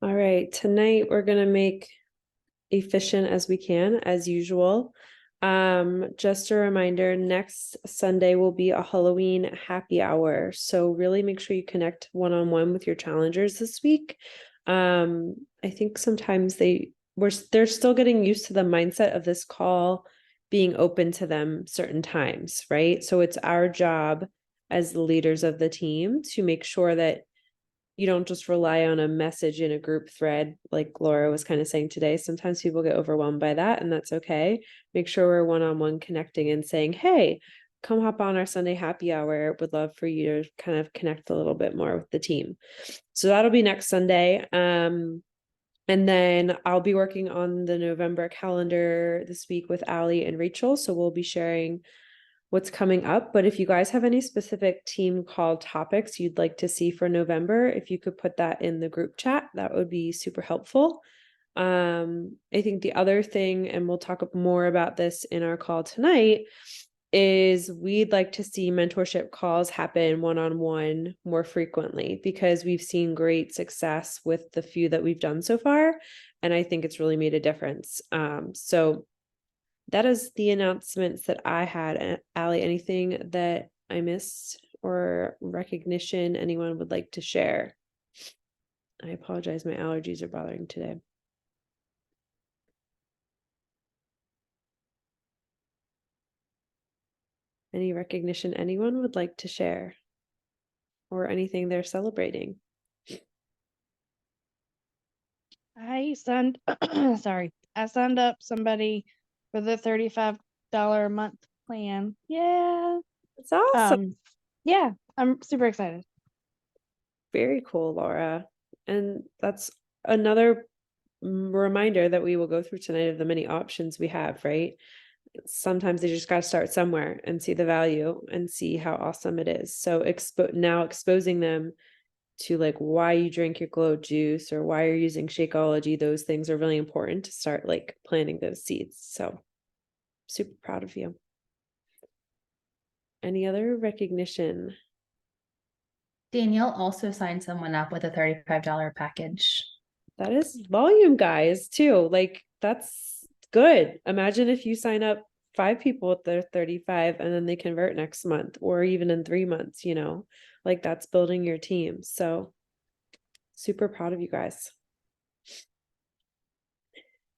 All right, tonight we're gonna make efficient as we can, as usual. Just a reminder, next Sunday will be a Halloween happy hour. So really make sure you connect one-on-one with your challengers this week. I think sometimes they're still getting used to the mindset of this call being open to them certain times, right? So it's our job as the leaders of the team to make sure that you don't just rely on a message in a group thread, like Laura was kind of saying today. Sometimes people get overwhelmed by that, and that's okay. Make sure we're one-on-one connecting and saying, hey, come hop on our Sunday happy hour. Would love for you to kind of connect a little bit more with the team. So that'll be next Sunday. And then I'll be working on the November calendar this week with Allie and Rachel. So we'll be sharing what's coming up. But if you guys have any specific team call topics you'd like to see for November, if you could put that in the group chat, that would be super helpful. I think the other thing, and we'll talk more about this in our call tonight, is we'd like to see mentorship calls happen one-on-one more frequently because we've seen great success with the few that we've done so far. And I think it's really made a difference. So that is the announcements that I had. Allie, anything that I missed or recognition anyone would like to share? I apologize, my allergies are bothering today. Any recognition anyone would like to share? Or anything they're celebrating? I signed up somebody for the $35 a month plan. Yeah. It's awesome. Yeah, I'm super excited. Very cool, Laura. And that's another reminder that we will go through tonight of the many options we have, right? Sometimes they just got to start somewhere and see the value and see how awesome it is. So now exposing them to like why you drink your glow juice or why you're using Shakeology, those things are really important to start like planting those seeds. So super proud of you. Any other recognition? Danielle also signed someone up with a $35 package. That is volume, guys, too. Like that's good. Imagine if you sign up 5 people with their 35 and then they convert next month or even in 3 months, like that's building your team. So super proud of you guys.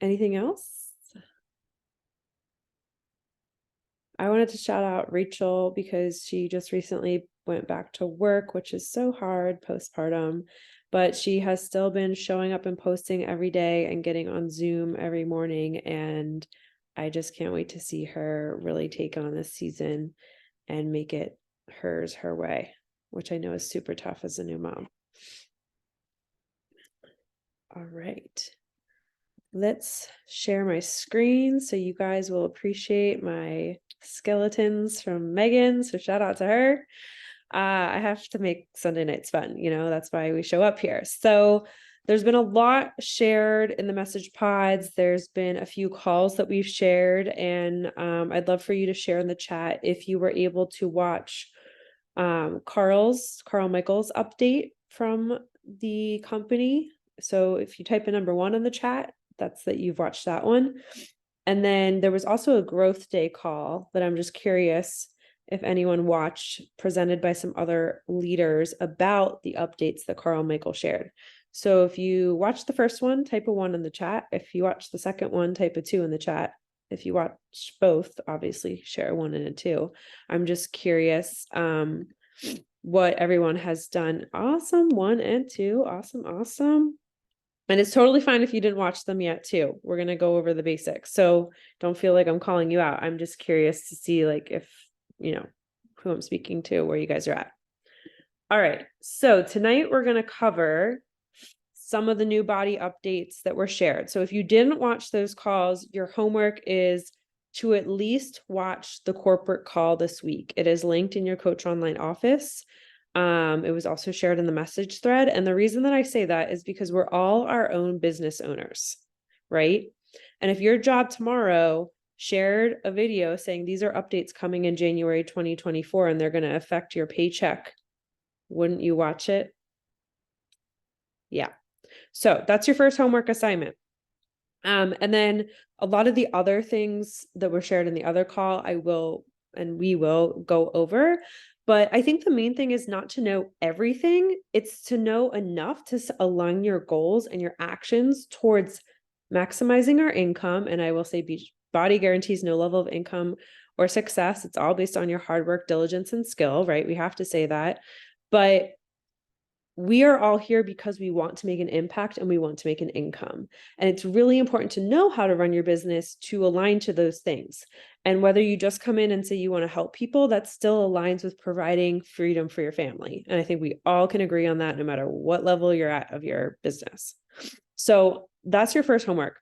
Anything else? I wanted to shout out Rachel because she just recently went back to work, which is so hard postpartum, but she has still been showing up and posting every day and getting on Zoom every morning. And I just can't wait to see her really take on this season and make it hers her way, which I know is super tough as a new mom. All right. Let's share my screen so you guys will appreciate my skeletons from Megan. So shout out to her. I have to make Sunday nights fun, that's why we show up here. So there's been a lot shared in the message pods. There's been a few calls that we've shared, and I'd love for you to share in the chat if you were able to watch Carl Michaels update from the company. So if you type in number 1 in the chat, that's that you've watched that one. And then there was also a growth day call that I'm just curious if anyone watched, presented by some other leaders about the updates that Carl Michael shared. So if you watch the first one, type a 1 in the chat. If you watch the second one, type a 2 in the chat. If you watch both, obviously share a 1 and a 2. I'm just curious what everyone has done. Awesome. 1 and 2. Awesome. And it's totally fine if you didn't watch them yet too. We're going to go over the basics. So don't feel like I'm calling you out. I'm just curious to see like if, who I'm speaking to, where you guys are at. All right. So tonight we're going to cover some of the new body updates that were shared. So if you didn't watch those calls, your homework is to at least watch the corporate call this week. It is linked in your Coach Online office. It was also shared in the message thread. And the reason that I say that is because we're all our own business owners, right? And if your job tomorrow shared a video saying these are updates coming in January 2024 and they're going to affect your paycheck, wouldn't you watch it? Yeah. So that's your first homework assignment. And then a lot of the other things that were shared in the other call, we will go over. But I think the main thing is not to know everything. It's to know enough to align your goals and your actions towards maximizing our income. And I will say Beachbody guarantees no level of income or success. It's all based on your hard work, diligence, and skill, right? We have to say that. But we are all here because we want to make an impact and we want to make an income. And it's really important to know how to run your business to align to those things. And whether you just come in and say you want to help people, that still aligns with providing freedom for your family. And I think we all can agree on that no matter what level you're at of your business. So that's your first homework.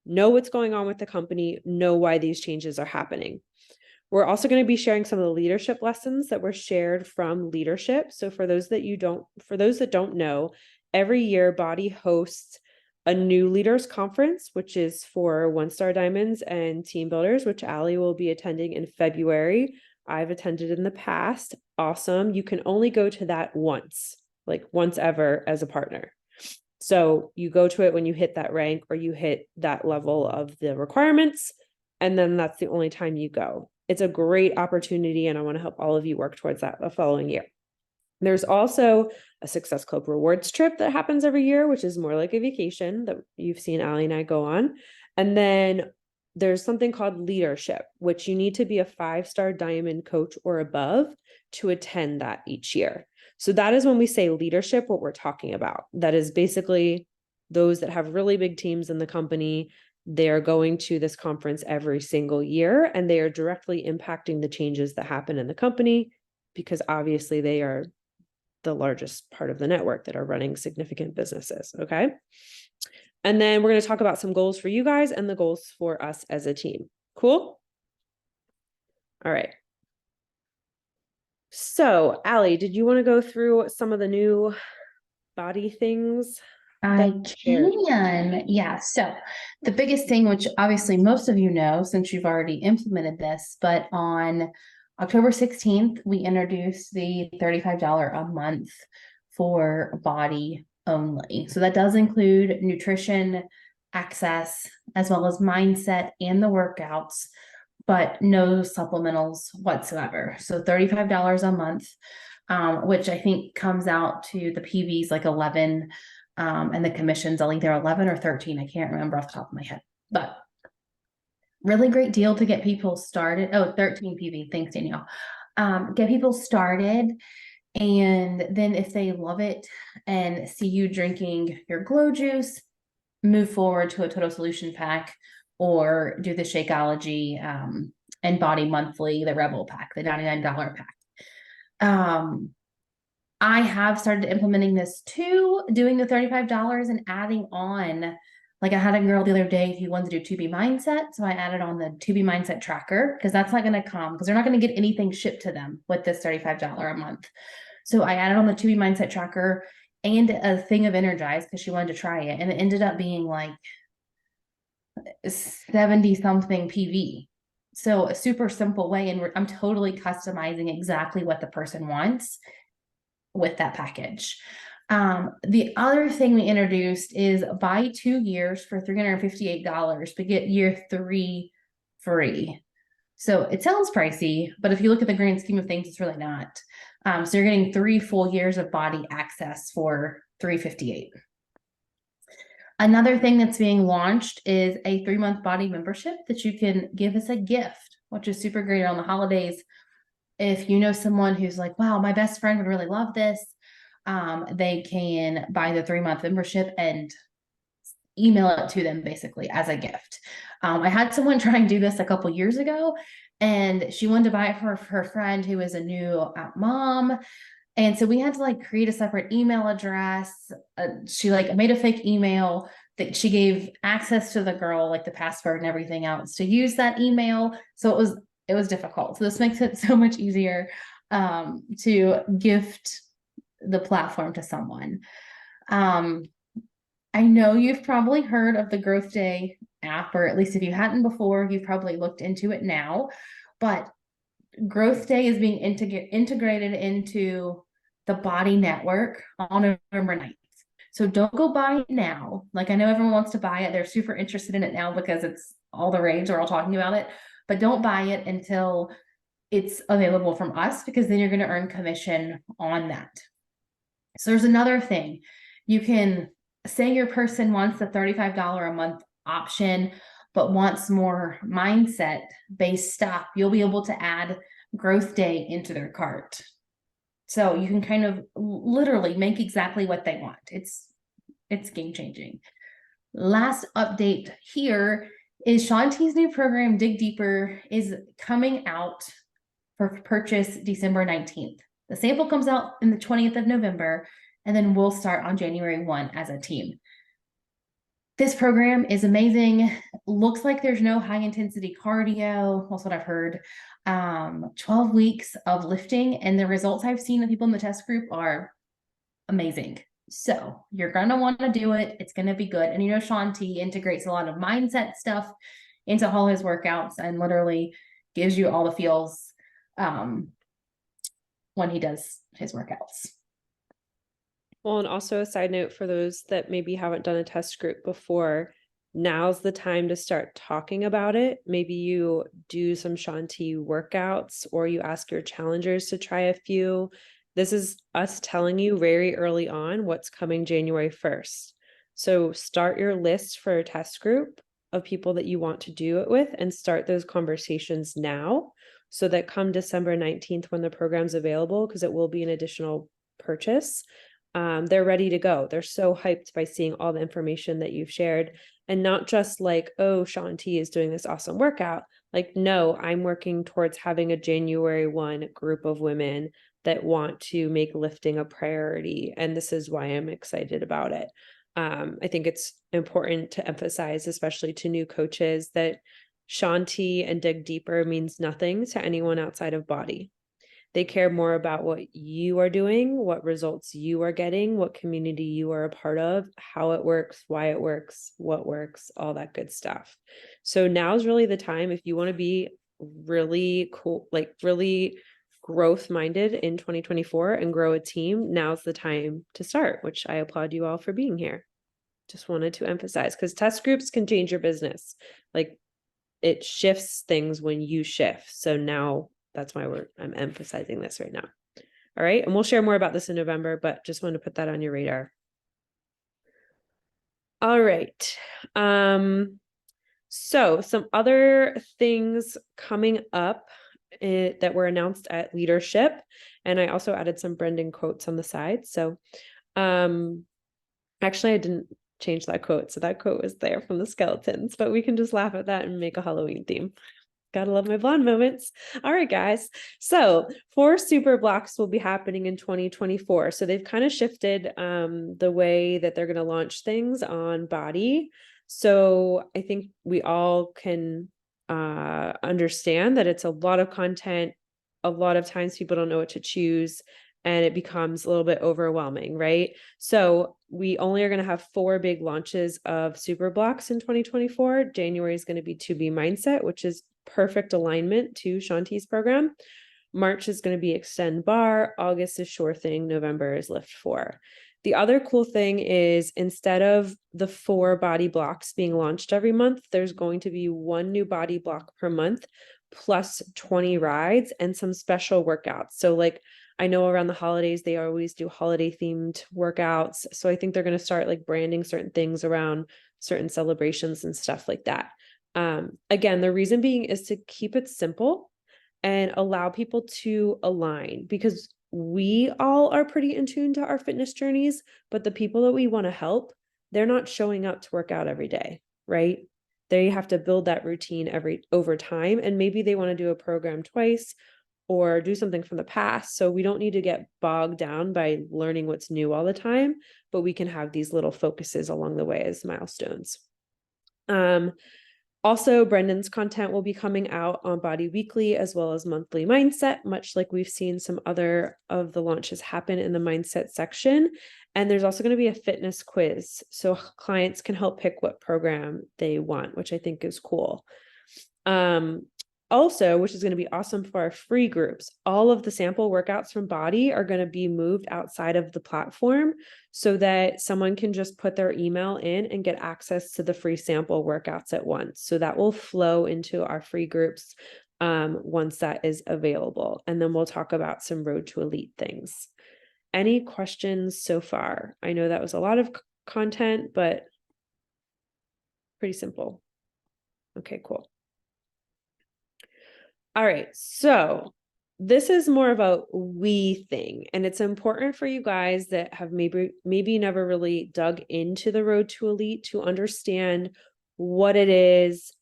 Know what's going on with the company, know why these changes are happening. We're also going to be sharing some of the leadership lessons that were shared from leadership. So for those that don't know, every year BODi hosts a new leaders conference, which is for 1-star diamonds and team builders, which Allie will be attending in February. I've attended in the past. Awesome. You can only go to that once ever as a partner. So you go to it when you hit that rank or you hit that level of the requirements, and then that's the only time you go. It's a great opportunity, and I want to help all of you work towards that the following year. There's also a Success Club rewards trip that happens every year, which is more like a vacation that you've seen Allie and I go on. And then there's something called leadership, which you need to be a 5-star diamond coach or above to attend that each year. So that is when we say leadership, what we're talking about. That is basically those that have really big teams in the company. They are going to this conference every single year, and they are directly impacting the changes that happen in the company because obviously they are the largest part of the network that are running significant businesses. Okay. And then we're going to talk about some goals for you guys and the goals for us as a team. Cool. All right. So Allie, did you want to go through some of the new BODi things? I can. Yeah. So the biggest thing, which obviously most of you know since you've already implemented this, but on October 16th, we introduced the $35 a month for BODi only. So that does include nutrition access as well as mindset and the workouts, but no supplementals whatsoever. So $35 a month, which I think comes out to the PVs like 11. And the commissions, I'll either 11 or 13. I can't remember off the top of my head, but really great deal to get people started. Oh, 13 PV. Thanks, Danielle. Get people started. And then if they love it and see you drinking your Glow Juice, move forward to a Total Solution Pack or do the Shakeology and BODi Monthly, the Rebel Pack, the $99 pack. I have started implementing this too, doing the $35 and adding on, like I had a girl the other day who wanted to do 2B Mindset. So I added on the 2B Mindset tracker because that's not going to come because they're not going to get anything shipped to them with this $35 a month. So I added on the 2B Mindset tracker and a thing of Energize because she wanted to try it. And it ended up being like 70 something PV. So a super simple way. And I'm totally customizing exactly what the person wants with that package. The other thing we introduced is buy 2 years for $358, but get year 3 free. So it sounds pricey, but if you look at the grand scheme of things, it's really not. So you're getting 3 full years of BODi access for $358. Another thing that's being launched is a 3-month BODi membership that you can give as a gift, which is super great on the holidays. If you know someone who's like, wow, my best friend would really love this, they can buy the 3-month membership and email it to them basically as a gift. I had someone try and do this a couple years ago, and she wanted to buy it for her friend who is a new mom. And so we had to like create a separate email address. She like made a fake email that she gave access to the girl, like the password and everything else to use that email. So it was difficult. So this makes it so much easier to gift the platform to someone. I know you've probably heard of the Growth Day app, or at least if you hadn't before, you've probably looked into it now, but Growth Day is being integrated into the BODi network on November 9th. So don't go buy it now. Like I know everyone wants to buy it. They're super interested in it now because it's all the rage. They're all talking about it, but don't buy it until it's available from us, because then you're going to earn commission on that. So there's another thing. You can say your person wants the $35 a month option, but wants more mindset based stuff. You'll be able to add growth day into their cart. So you can kind of literally make exactly what they want. It's game changing. Last update here is Shanti's new program, Dig Deeper, is coming out for purchase December 19th. The sample comes out in the 20th of November, and then we'll start on January 1 as a team. This program is amazing. Looks like there's no high intensity cardio. That's what I've heard. 12 weeks of lifting, and the results I've seen of people in the test group are amazing. So you're going to want to do it. It's going to be good. And you know, Shanti integrates a lot of mindset stuff into all his workouts and literally gives you all the feels when he does his workouts. Well, and also a side note for those that maybe haven't done a test group before, now's the time to start talking about it. Maybe you do some Shanti workouts, or you ask your challengers to try a few. This is us telling you very early on what's coming January 1st. So start your list for a test group of people that you want to do it with, and start those conversations now, so that come December 19th, when the program's available, because it will be an additional purchase, they're ready to go. They're so hyped by seeing all the information that you've shared, and not just like, oh, Shanti is doing this awesome workout. Like, no, I'm working towards having a January 1 group of women that want to make lifting a priority. And this is why I'm excited about it. I think it's important to emphasize, especially to new coaches, that Shanti and Dig Deeper means nothing to anyone outside of Body. They care more about what you are doing, what results you are getting, what community you are a part of, how it works, why it works, what works, all that good stuff. So now's really the time, if you want to be really cool, like really growth minded in 2024 and grow a team, now's the time to start, which I applaud you all for being here. Just wanted to emphasize, because test groups can change your business. Like, it shifts things when you shift. So now that's why I'm emphasizing this right now. All right. And we'll share more about this in November, but just wanted to put that on your radar. All right. So some other things coming up that were announced at Leadership. And I also added some Brendan quotes on the side. So actually, I didn't change that quote. So that quote was there from the skeletons, but we can just laugh at that and make a Halloween theme. Gotta love my blonde moments. All right, guys. So 4 super blocks will be happening in 2024. So they've kind of shifted the way that they're going to launch things on Body. So I think we all can understand that it's a lot of content. A lot of times people don't know what to choose, and it becomes a little bit overwhelming, right? So we only are going to have 4 big launches of super blocks in 2024. January is going to be To Be Mindset, which is perfect alignment to Shanti's program. March is going to be Extend Bar. August is Sure Thing. November is Lift 4. The other cool thing is, instead of the 4 body blocks being launched every month, there's going to be 1 new body block per month, plus 20 rides and some special workouts. So like, I know around the holidays, they always do holiday themed workouts. So I think they're going to start like branding certain things around certain celebrations and stuff like that. Again, the reason being is to keep it simple and allow people to align, because we all are pretty in tune to our fitness journeys, but the people that we want to help, they're not showing up to work out every day, right? They have to build that routine over time, and maybe they want to do a program twice or do something from the past. So we don't need to get bogged down by learning what's new all the time, but we can have these little focuses along the way as milestones. Also, Brendan's content will be coming out on Body Weekly as well as Monthly Mindset, much like we've seen some other of the launches happen in the mindset section. And there's also going to be a fitness quiz, so clients can help pick what program they want, which I think is cool. Also, which is going to be awesome for our free groups, all of the sample workouts from Body are going to be moved outside of the platform so that someone can just put their email in and get access to the free sample workouts at once. So that will flow into our free groups once that is available. And then we'll talk about some Road to Elite things. Any questions so far? I know that was a lot of content, but pretty simple. Okay, cool. All right, so this is more of a we thing, and it's important for you guys that have maybe never really dug into the Road to Elite to understand what it is,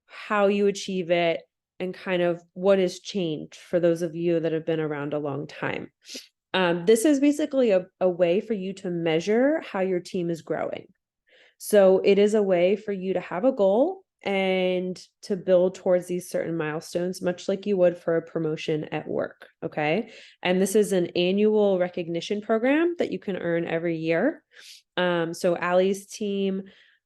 how you achieve it, and kind of what has changed for those of you that have been around a long time. This is basically a way for you to measure how your team is growing. So it is a way for you to have a goal and to build towards these certain milestones, much like you would for a promotion at work. Okay. And this is an annual recognition program that you can earn every year. So Allie's team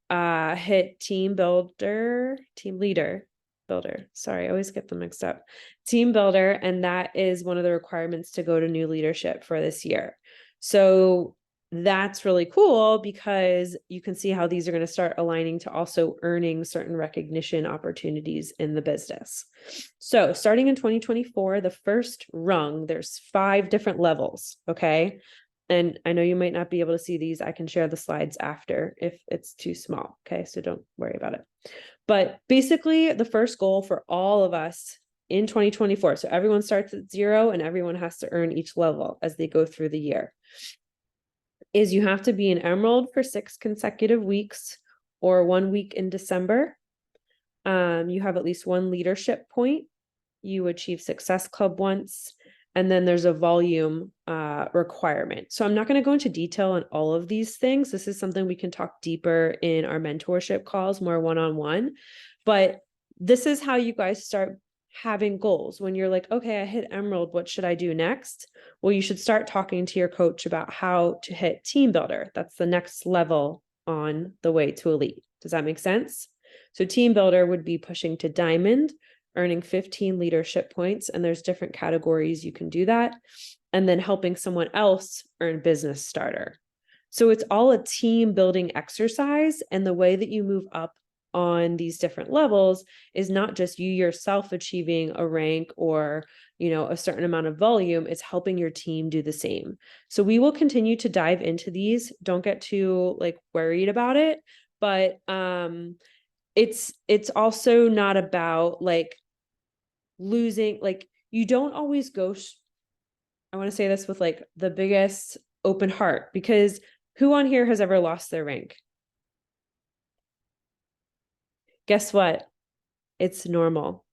hit team leader builder. Sorry, I always get them mixed up. Team builder. And that is one of the requirements to go to new leadership for this year. So that's really cool because you can see how these are going to start aligning to also earning certain recognition opportunities in the business. So starting in 2024, the first rung, there's 5 different levels. Okay. And I know you might not be able to see these. I can share the slides after if it's too small. Okay. So don't worry about it. But basically the first goal for all of us in 2024. So everyone starts at 0 and everyone has to earn each level as they go through the year. Is you have to be an Emerald for 6 consecutive weeks or 1 week in December. You have at least 1 leadership point. You achieve Success Club once, and then there's a volume requirement. So I'm not going to go into detail on all of these things. This is something we can talk deeper in our mentorship calls, more one-on-one. But this is how you guys start having goals. When you're like, okay, I hit Emerald, what should I do next? Well, you should start talking to your coach about how to hit Team Builder. That's the next level on the way to Elite. Does that make sense? So Team Builder would be pushing to Diamond, earning 15 leadership points, and there's different categories you can do that, and then helping someone else earn Business Starter. So it's all a team building exercise, and the way that you move up on these different levels is not just you yourself achieving a rank or, you know, a certain amount of volume. It's helping your team do the same. So we will continue to dive into these. Don't get too like worried about it, but it's also not about like losing, like you don't always go, I want to say this with like the biggest open heart, because who on here has ever lost their rank? Guess what? It's normal.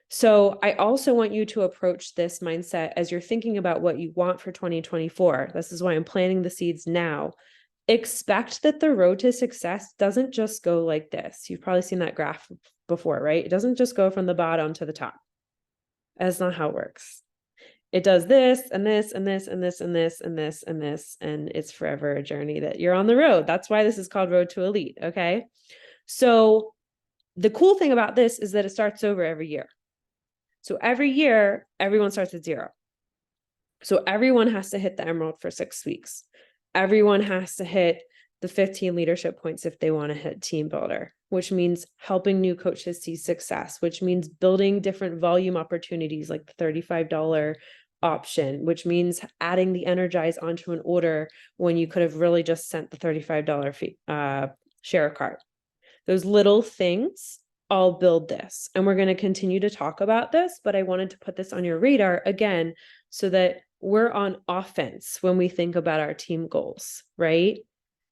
So I also want you to approach this mindset as you're thinking about what you want for 2024. This is why I'm planting the seeds now. Expect that the road to success doesn't just go like this. You've probably seen that graph before, right? It doesn't just go from the bottom to the top. That's not how it works. It does this and this and this and this and this and this and this, and it's forever a journey that you're on the road. That's why this is called Road to Elite, okay? So the cool thing about this is that it starts over every year. So every year, everyone starts at 0. So everyone has to hit the Emerald for 6 weeks. Everyone has to hit the 15 leadership points if they want to hit Team Builder, which means helping new coaches see success, which means building different volume opportunities like the $35 option, which means adding the Energize onto an order when you could have really just sent the $35 fee, share cart. Those little things all build this. And we're going to continue to talk about this, but I wanted to put this on your radar again, so that we're on offense when we think about our team goals, right?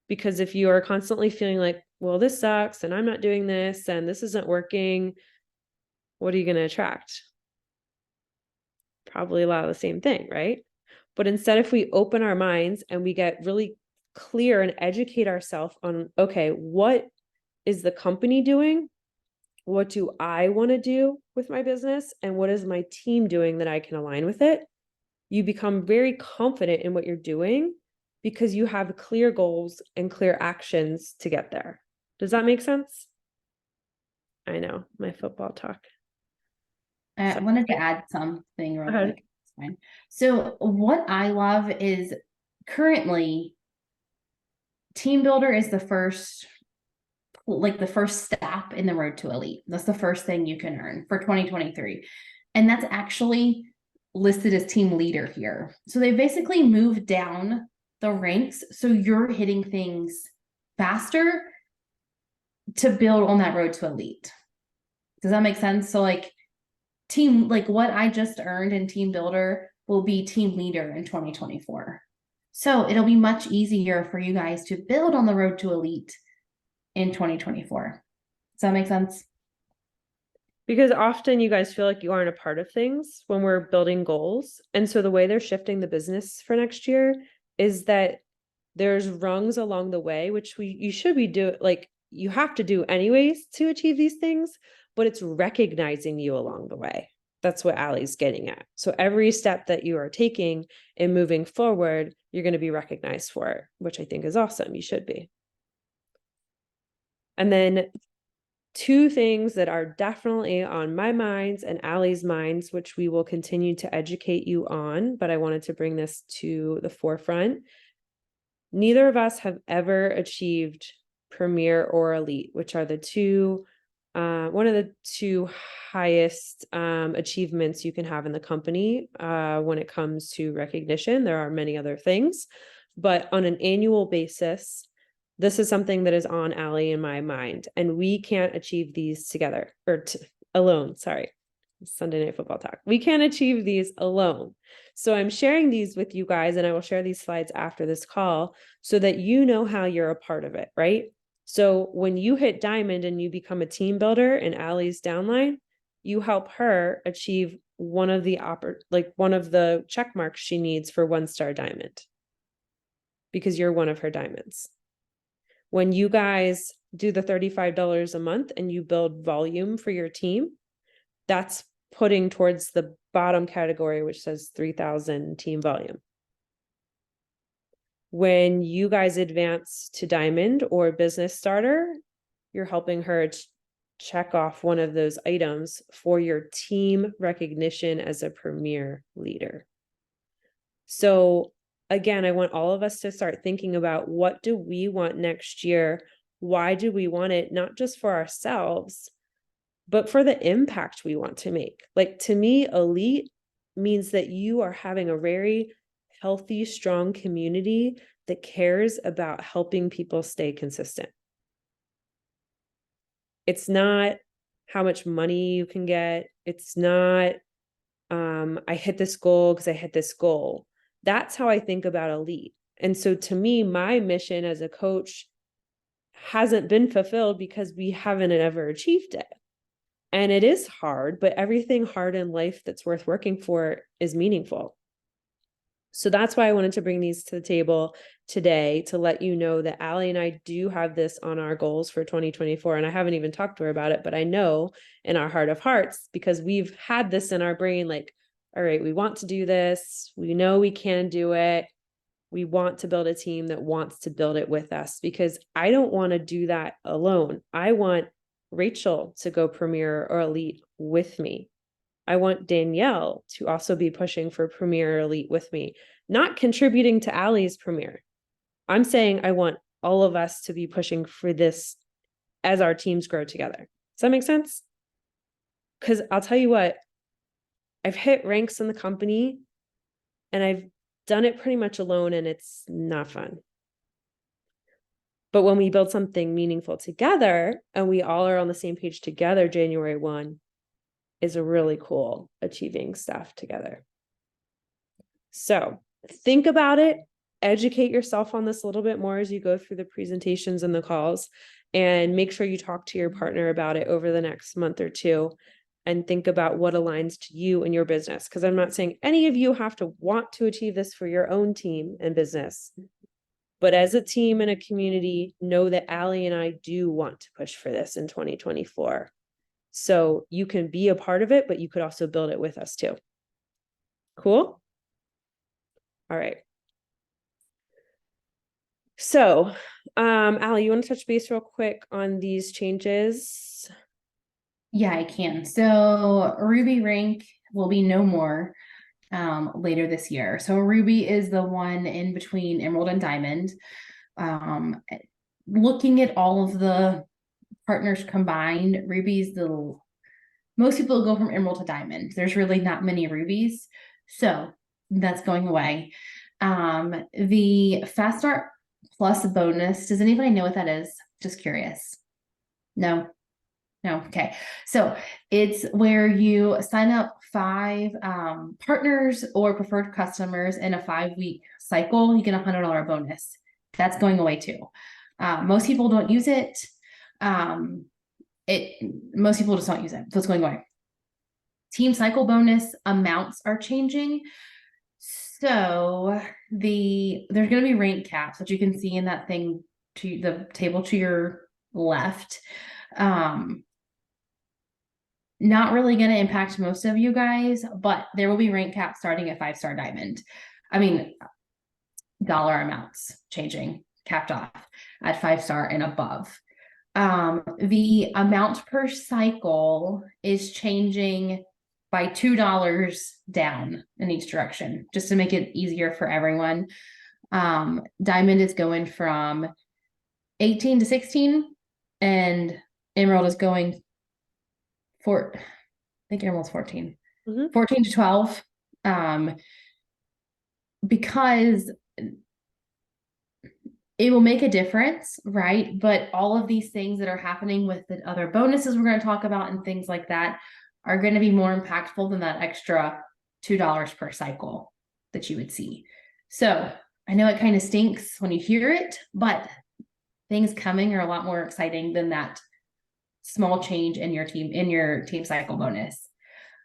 Because if you are constantly feeling like, well, this sucks and I'm not doing this and this isn't working, what are you going to attract? Probably a lot of the same thing, right? But instead, if we open our minds and we get really clear and educate ourselves on, okay, what is the company doing? What do I want to do with my business? And what is my team doing that I can align with it? You become very confident in what you're doing because you have clear goals and clear actions to get there. Does that make sense? I know, my football talk. I So- wanted to add something real ahead. quick. It's fine. So what I love is currently Team Builder is the first step in the road to elite. That's the first thing you can earn for 2023. And that's actually listed as team leader here. So they basically moved down the ranks. So you're hitting things faster to build on that road to elite. Does that make sense? So like what I just earned in Team Builder will be team leader in 2024. So it'll be much easier for you guys to build on the road to elite in 2024. Does that make sense? Because often you guys feel like you aren't a part of things when we're building goals. And so the way they're shifting the business for next year is that there's rungs along the way, which you should be you have to do anyways to achieve these things, but it's recognizing you along the way. That's what Allie's getting at. So every step that you are taking and moving forward, you're going to be recognized for it, which I think is awesome. You should be. And then two things that are definitely on my minds and Allie's minds, which we will continue to educate you on, but I wanted to bring this to the forefront. Neither of us have ever achieved Premier or Elite, which are the two, one of the two highest achievements you can have in the company when it comes to recognition. There are many other things, but on an annual basis, this is something that is on Allie in my mind, and we can't achieve these together or alone. Sorry, Sunday Night Football talk. We can't achieve these alone. So I'm sharing these with you guys, and I will share these slides after this call so that you know how you're a part of it, right? So when you hit diamond and you become a team builder in Allie's downline, you help her achieve one of the check marks she needs for 1-star diamond because you're one of her diamonds. When you guys do the $35 a month and you build volume for your team, that's putting towards the bottom category, which says 3,000 team volume. When you guys advance to diamond or business starter, you're helping her check off one of those items for your team recognition as a premier leader. So again, I want all of us to start thinking about, what do we want next year? Why do we want it? Not just for ourselves, but for the impact we want to make. Like, to me, elite means that you are having a very healthy, strong community that cares about helping people stay consistent. It's not how much money you can get. It's not, I hit this goal because I hit this goal. That's how I think about elite. And so to me, my mission as a coach hasn't been fulfilled because we haven't ever achieved it. And it is hard, but everything hard in life that's worth working for is meaningful. So that's why I wanted to bring these to the table today, to let you know that Allie and I do have this on our goals for 2024. And I haven't even talked to her about it, but I know in our heart of hearts, because we've had this in our brain, like, all right, we want to do this. We know we can do it. We want to build a team that wants to build it with us, because I don't want to do that alone. I want Rachel to go premier or elite with me. I want Danielle to also be pushing for premier or elite with me, not contributing to Allie's premier. I'm saying I want all of us to be pushing for this as our teams grow together. Does that make sense? Because I'll tell you what, I've hit ranks in the company and I've done it pretty much alone, and it's not fun. But when we build something meaningful together and we all are on the same page together, January 1 is a really cool achieving stuff together. So think about it, educate yourself on this a little bit more as you go through the presentations and the calls, and make sure you talk to your partner about it over the next month or two, and think about what aligns to you and your business. Because I'm not saying any of you have to want to achieve this for your own team and business. But as a team and a community, know that Allie and I do want to push for this in 2024. So you can be a part of it, but you could also build it with us too. Cool? All right. So, Allie, you want to touch base real quick on these changes? Yeah, I can. So Ruby rank will be no more later this year. So Ruby is the one in between Emerald and Diamond. Looking at all of the partners combined, Ruby's the most people go from Emerald to Diamond. There's really not many Rubies. So that's going away. The Fast Start Plus bonus, does anybody know what that is? Just curious. No. No, okay. So it's where you sign up 5 partners or preferred customers in a 5-week cycle. You get a $100 bonus. That's going away too. Most people don't use it. Most people just don't use it. So it's going away. Team cycle bonus amounts are changing. So there's going to be rank caps that you can see in that thing to the table to your left. Not really going to impact most of you guys, but there will be rank caps starting at 5-star diamond. I mean, dollar amounts changing, capped off at 5-star and above. The amount per cycle is changing by $2 down in each direction, just to make it easier for everyone. Diamond is going from 18 to 16, and Emerald is going I think Emerald's 14. 14 to 12. Because it will make a difference, right? But all of these things that are happening with the other bonuses we're going to talk about and things like that are going to be more impactful than that extra $2 per cycle that you would see. So I know it kind of stinks when you hear it, but things coming are a lot more exciting than that small change in your team cycle bonus.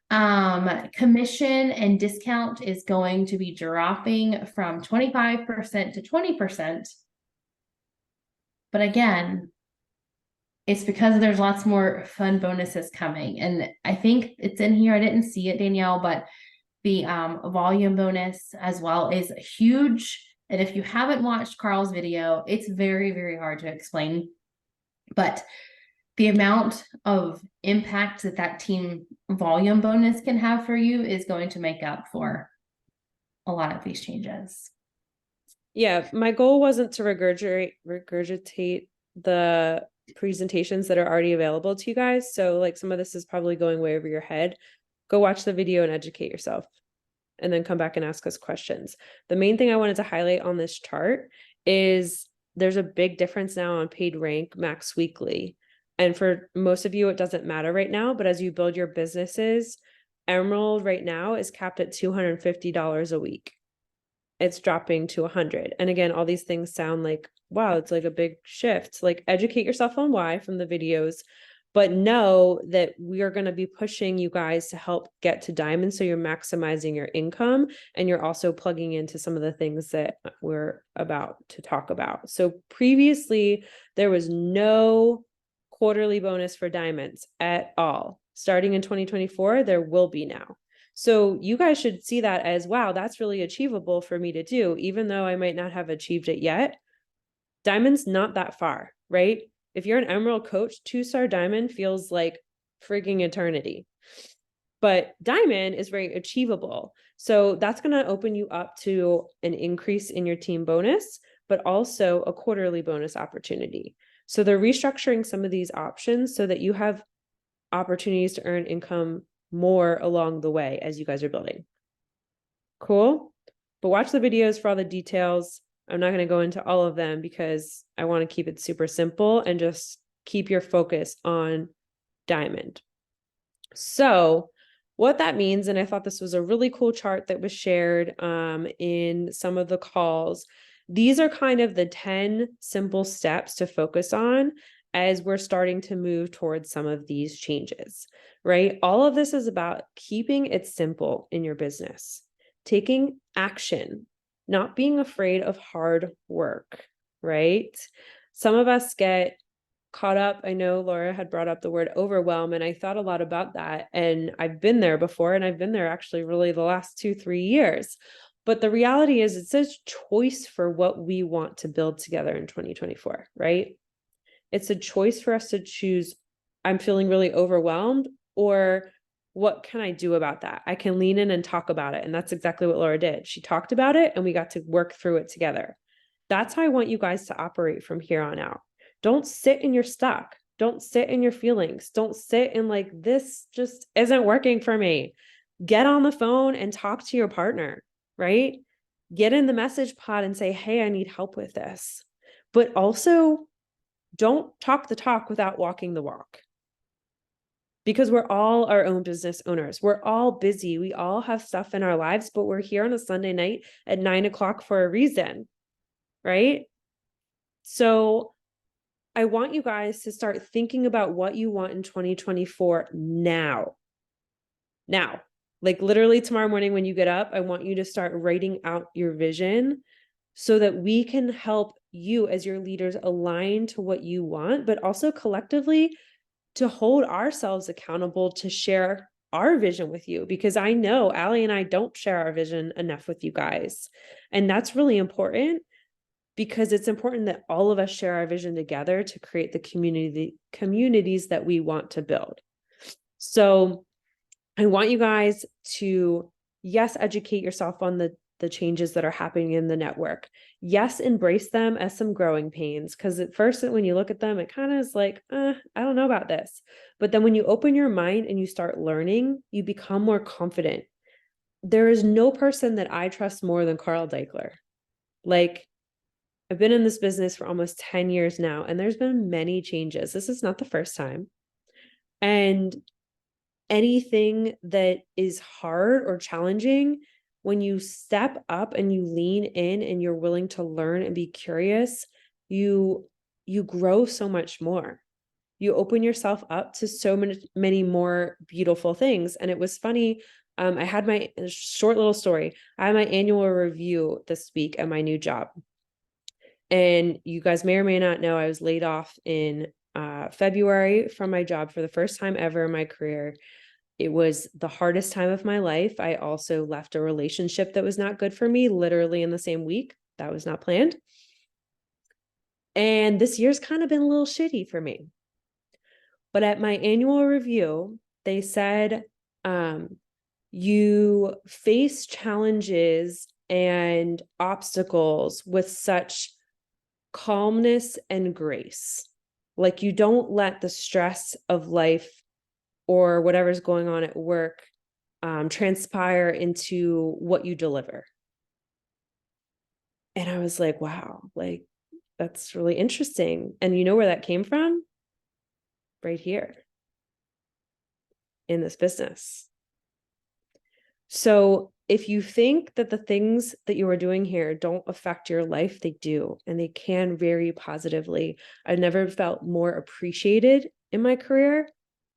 Commission and discount is going to be dropping from 25% to 20%. But again, it's because there's lots more fun bonuses coming. And I think it's in here. I didn't see it, Danielle, but the volume bonus as well is huge. And if you haven't watched Carl's video, it's very, very hard to explain. But the amount of impact that team volume bonus can have for you is going to make up for a lot of these changes. Yeah, my goal wasn't to regurgitate the presentations that are already available to you guys. So like some of this is probably going way over your head. Go watch the video and educate yourself, and then come back and ask us questions. The main thing I wanted to highlight on this chart is there's a big difference now on paid rank max weekly. And for most of you, it doesn't matter right now, but as you build your businesses, Emerald right now is capped at $250 a week. It's dropping to 100. And again, all these things sound like, wow, it's like a big shift. Like, educate yourself on why from the videos, but know that we are going to be pushing you guys to help get to diamond. So you're maximizing your income, and you're also plugging into some of the things that we're about to talk about. So previously there was no quarterly bonus for diamonds at all. Starting in 2024, there will be now. So you guys should see that as, wow, that's really achievable for me to do, even though I might not have achieved it yet. Diamond's not that far, right? If you're an Emerald coach, 2-star diamond feels like frigging eternity. But diamond is very achievable. So that's going to open you up to an increase in your team bonus, but also a quarterly bonus opportunity. So they're restructuring some of these options so that you have opportunities to earn income more along the way as you guys are building. Cool. But watch the videos for all the details. I'm not going to go into all of them because I want to keep it super simple and just keep your focus on diamond. So what that means, and I thought this was a really cool chart that was shared in some of the calls. These are kind of the 10 simple steps to focus on as we're starting to move towards some of these changes, right? All of this is about keeping it simple in your business, taking action, not being afraid of hard work, right? Some of us get caught up. I know Laura had brought up the word overwhelm, and I thought a lot about that. And I've been there before, and I've been there actually really the last 2-3 years. But the reality is it's a choice for what we want to build together in 2024, right? It's a choice for us to choose I'm feeling really overwhelmed, or what can I do about that? I can lean in and talk about it. And that's exactly what Laura did. She talked about it and we got to work through it together. That's how I want you guys to operate from here on out. Don't sit in your stuck. Don't sit in your feelings. Don't sit in like, this just isn't working for me. Get on the phone and talk to your partner, right? Get in the message pod and say, hey, I need help with this. But also, don't talk the talk without walking the walk. Because we're all our own business owners. We're all busy. We all have stuff in our lives, but we're here on a Sunday night at 9 o'clock for a reason, right? So I want you guys to start thinking about what you want in 2024 now. Now, like literally tomorrow morning when you get up, I want you to start writing out your vision so that we can help you as your leaders align to what you want, but also collectively to hold ourselves accountable to share our vision with you, because I know Allie and I don't share our vision enough with you guys. And that's really important, because it's important that all of us share our vision together to create the communities that we want to build. So I want you guys to, yes, educate yourself on the changes that are happening in the network. Yes, embrace them as some growing pains, because at first when you look at them, it kind of is like, I don't know about this. But then when you open your mind and you start learning, you become more confident. There is no person that I trust more than Carl Daikeler. Like, I've been in this business for almost 10 years now, and there's been many changes. This is not the first time. And anything that is hard or challenging, when you step up and you lean in and you're willing to learn and be curious, you grow so much more. You open yourself up to so many more beautiful things. And it was funny. I had my short little story. I had my annual review this week at my new job. And you guys may or may not know, I was laid off in February from my job for the first time ever in my career. It was the hardest time of my life. I also left a relationship that was not good for me, literally in the same week. That was not planned. And this year's kind of been a little shitty for me. But at my annual review, they said, you face challenges and obstacles with such calmness and grace. Like, you don't let the stress of life or whatever's going on at work transpire into what you deliver. And I was like, wow, like, that's really interesting. And you know where that came from? Right here in this business. So if you think that the things that you are doing here don't affect your life, they do, and they can very positively. I've never felt more appreciated in my career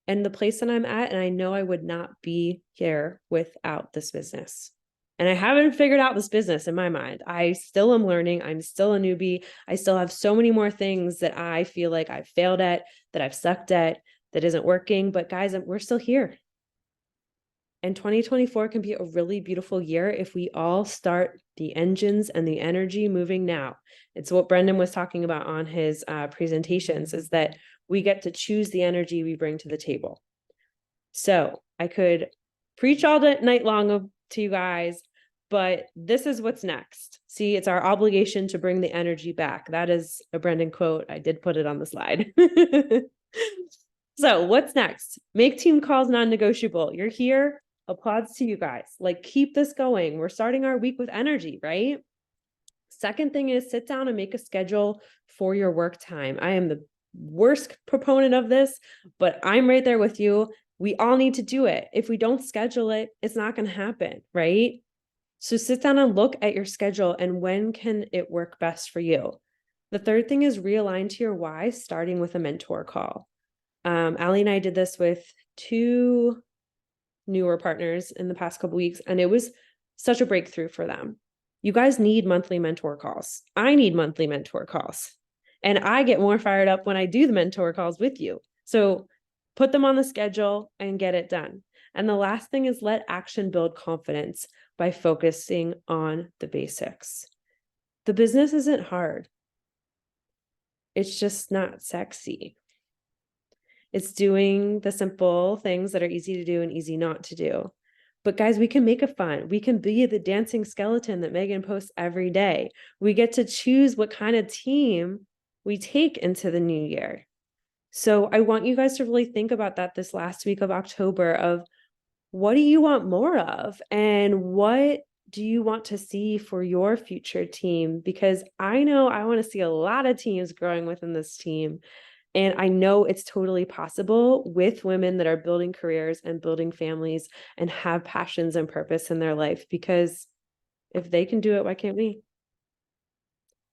and the place that I'm at. And I know I would not be here without this business. And I haven't figured out this business in my mind. I still am learning. I'm still a newbie. I still have so many more things that I feel like I've failed at, that I've sucked at, that isn't working. But guys, we're still here. And 2024 can be a really beautiful year if we all start the engines and the energy moving now. It's what Brendan was talking about on his presentations, is that we get to choose the energy we bring to the table. So I could preach all night long to you guys, but this is what's next. See, it's our obligation to bring the energy back. That is a Brendan quote. I did put it on the slide. So what's next? Make team calls non-negotiable. You're here. Applause to you guys. Like, keep this going. We're starting our week with energy, right? Second thing is sit down and make a schedule for your work time. I am the worst proponent of this, but I'm right there with you. We all need to do it. If we don't schedule it, it's not going to happen, right? So sit down and look at your schedule and when can it work best for you. The third thing is realign to your why, starting with a mentor call. Allie and I did this with 2 newer partners in the past couple weeks, and it was such a breakthrough for them. You guys need monthly mentor calls. I need monthly mentor calls. And I get more fired up when I do the mentor calls with you. So put them on the schedule and get it done. And the last thing is let action build confidence by focusing on the basics. The business isn't hard. It's just not sexy. It's doing the simple things that are easy to do and easy not to do. But guys, we can make it fun. We can be the dancing skeleton that Megan posts every day. We get to choose what kind of team we take into the new year. So I want you guys to really think about that this last week of October of what do you want more of? And what do you want to see for your future team? Because I know I want to see a lot of teams growing within this team. And I know it's totally possible with women that are building careers and building families and have passions and purpose in their life, because if they can do it, why can't we?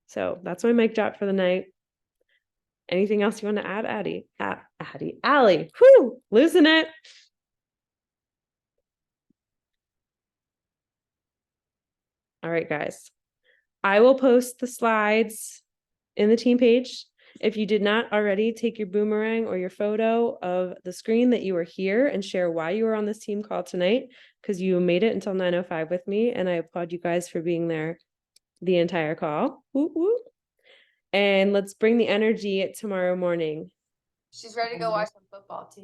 So that's my mic drop for the night. Anything else you want to add, Addie? Allie, whoo, losing it. All right, guys. I will post the slides in the team page. If you did not already, take your boomerang or your photo of the screen that you were here and share why you were on this team call tonight, because you made it until 9:05 with me, and I applaud you guys for being there the entire call. Woo woo. And let's bring the energy tomorrow morning. She's ready to go watch some football too.